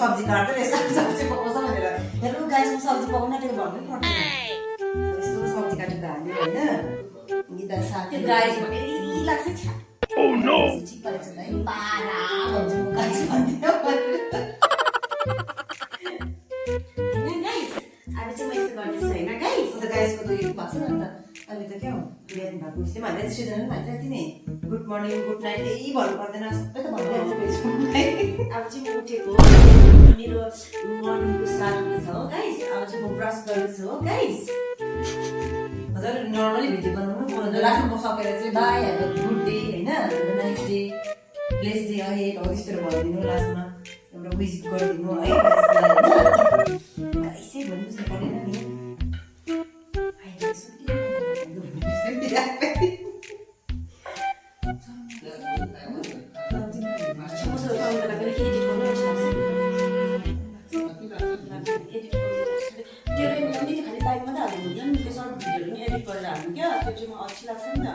सब्जी काट्दै रहेछ सब्जी पकाउँछ भनेर हेर्नु गाइस म सब्जी पकाउन आँटेको भन्नै पर्दैन यस्तो सब्जी काटेको हाल्यो होइन गीता साथी गाइस फेरि लाग्छ छ्या ओह नो ठिक परेछ है पारा भन्छु म गाइस भन्दियो हैन गाइस अब चाहिँ म यस्तो गर्दैछु हैन गाइस अन्त गाइसको त यो भएको छ नि त अहिले त क्या हो बिहान भएको जस्तै भन्दै सिजन पनि भन्छ नि गुड मर्निङ गुड नाइट केही भन्नु पर्दैन सबै त भनिहाल्छ फेसबुकमै अब चाहिँ म उठेको मेरो मर्निङको स्टार्ट हुँदैछ हो गाइस अब चाहिँ म ब्रस गर्दैछु हो गाइस हजुर नर्मली भिडियो बनाउनु बोल्नु लास्टमा सकेर चाहिँ बाई हेभ गुड डे होइन nice day bless day ahead हो त्यस्तोहरू भनिदिनु लास्टमा एउटा विश गरिदिनु है गाइसै भन्नु परेन नि त्यो चाहिँ म अल्छी लाग्छ नि त